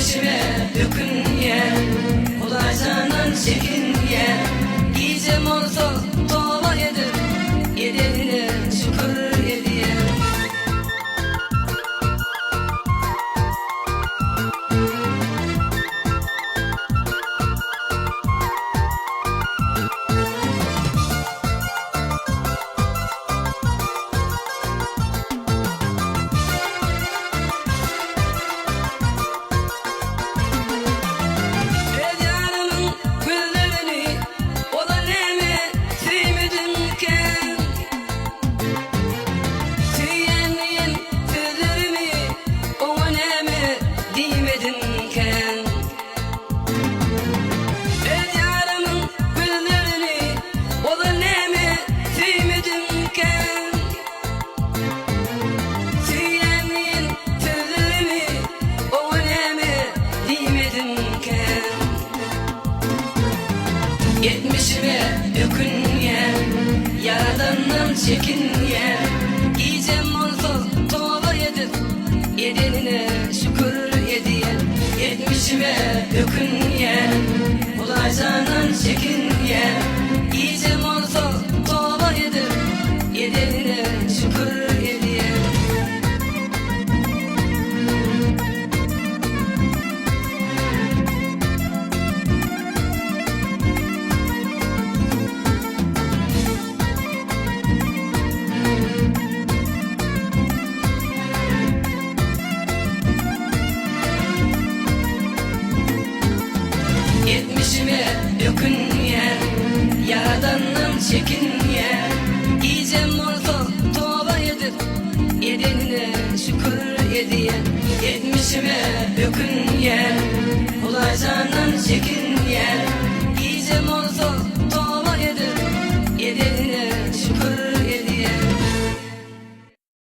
Yetmişime dökünye, kolaycanan çekinye. Giyeceğim olsa dua edip, yedenine şükür ediye. Yetmişime dökünye, yaradandan çekinye. Giyeceğim olsa tövbe edip, yedenine şükür ediye. Yetmişime dökünye, kolaycanan çekinye. Giyeceğim olsa tövbe edip, yedenine şükür ediye. Yetmişime dökünye, yaradandan çekinye. Giyeceğim olsa tövbe edip, yedenine şükür ediye. Yetmişime dökünye, kolaycanan çekinye.